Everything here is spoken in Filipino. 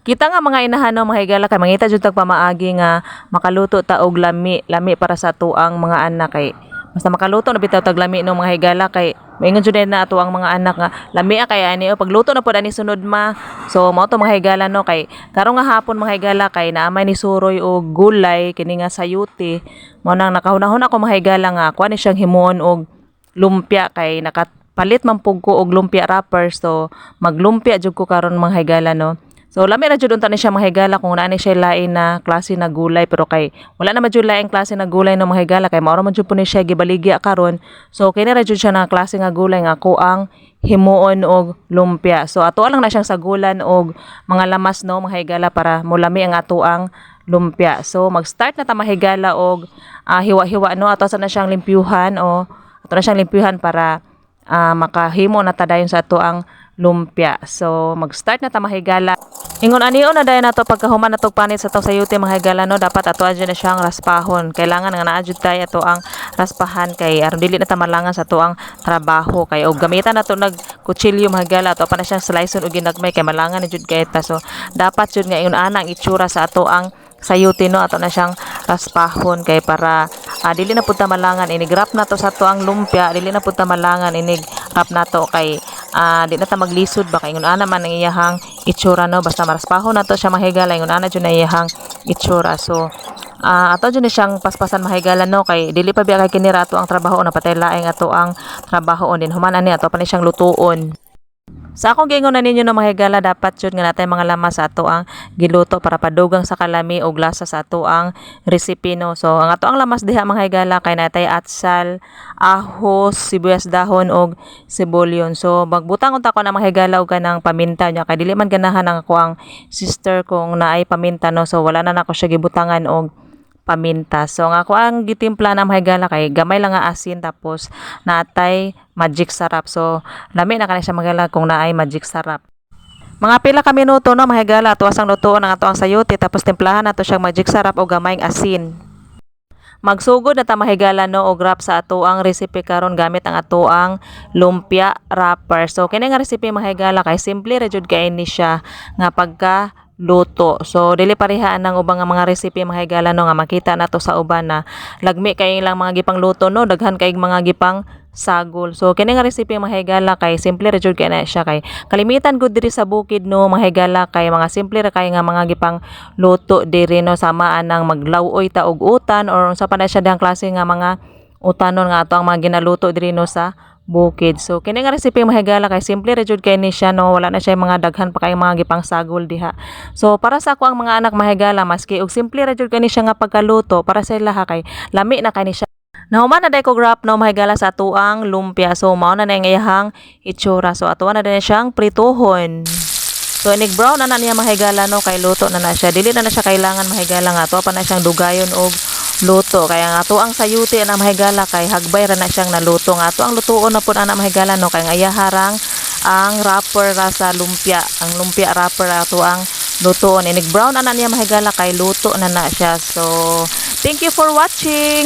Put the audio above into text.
Kita nga mga inahan no mga higala kay mangita jud tag pamaagi nga makaluto ta og lami para sa tuang mga anak kay basta makaluto na bitaw tag lami no mga higala kay moingon jud na ato ang mga anak nga lami kay ani o pagluto na pud ani sunod ma. So mao to mga higala no kay karong nga hapon mga higala kay naamay ni suroy og gulay kini nga sayuti mao nang nakahunahon ako mga higala nga kuan ni siyang himuon og lumpia kay nakapalit man pug ko og lumpia wrapper so maglumpia jud ko karon mga higala no. So lami ra jud unta ni siya mga higala kung naa ni siya lain na klase na gulay pero kay wala na jud laing klase na gulay no mga higala kay mao ra man jud po ni siya gibaligya karon. So kini ra jud siya na klase nga gulay nga ako ang himuon og lumpia. So ato lang na siyang sagulan og mga lamas no mga higala para mulami ang ato ang lumpia. So mag-start na ta mga higala og hiwa-hiwa no ato sa na siyang limpyuhan o ato na siyang limpyuhan para makahimo na ta dayon sa ato ang lumpia. So mag-start na ta mga higala. Ingon anion na dayon nato pagkahuman natog panit sa tong sayuti mga higala no dapat ato adyo na siyang raspahon. Kailangan nga naa jud tay ato ang raspahan kay aron dili na ta malangan sa ato ang trabaho kay og gamitan nato nag kutsilyo mga higala ato pa na siyang sliceon og ginagmay kay malangan ni jud kay ta. So dapat jud nga ingon ana ang itsura sa ato ang sayuti no ato na siyang raspahon kay para dili na pud ta malangan inig wrap nato sa ato ang lumpia dili na pud ta malangan inig wrap nato kay di na ta maglisod ba kay ingon ana man ang iyahang itsura no basta maraspahon nato siya mahigala ingon ana jud na iyahang itsura. So ato jud ni siyang paspasan mahigala no kay dili pa biya kay kini ra ato ang trabaho na patay laing ato ang trabaho din human ani ato pa ni siyang lutuon. Sa akong giingon na ninyo no mga higala dapat jud nga natay mga lamas sa ato ang giluto para padugang sa kalami og lasa sa ato ang recipe no. So ang ato ang lamas diha mga higala kay natay atsal, ahos, sibuyas dahon og sibulyon. So magbutang unta ko na mga higala og kanang paminta nya kay dili man ganahan ang ako ang sister kong naay paminta no. So wala na nako siya gibutangan og paminta. So nga ako ang gitimpla na mga higala kay gamay lang nga asin tapos natay magic sarap. So lami na kanay siya mga higala kung naay magic sarap. Mga pila ka minuto no mga higala ato asang lutuon ang ato ang sayuti tapos timplahan nato siyang magic sarap o gamayng asin. Magsugod na ta mga higala no og wrap sa ato ang recipe karon gamit ang ato ang lumpia wrapper. So kini nga recipe mga higala kay simple ra jud kay ni siya nga pagka luto. So dili parehaan ng ubang nga mga recipe mga higala no nga makita nato sa uban na lagmi kay ilang mga gipang luto no daghan kay mga gipang sagol. So kini nga recipe mga higala kay simple ra jud kay na siya kay kalimitan gud diri sa bukid no mga higala kay mga simple ra kay nga mga gipang luto diri no samaan nang maglawoy ta og utan or unsa pa na siya dang klase nga mga utanon nga ato ang mga ginaluto diri no sa bukid. So kini nga recipe mga higala kay simple ra jud kay ni siya no wala na siya mga daghan pa kay mga gipang sagol diha. So para sa ako ang mga anak mga higala maski og simple ra jud kay ni siya nga pagkaluto para sa ilaha kay lami na kay ni siya. Nahuman na day ko wrap no mga higala sa atuang lumpia. So mao na nga iyahang itsura. So atuan na din siyang prituhon. So inig brown na niya mga higala no kay luto na siya. Dili na siya kailangan mga higala nga ato pa na siyang dugayon og luto kaya nga ato ang sayuti na mga higala kay hagbay ra na siyang naluto nga ato ang lutuon na pud ana mga higala no kay ayaharang ang wrapper ra sa lumpia ang lumpia wrapper ato ang lutoon inig brown ana niya mga higala kay luto na siya. So thank you for watching.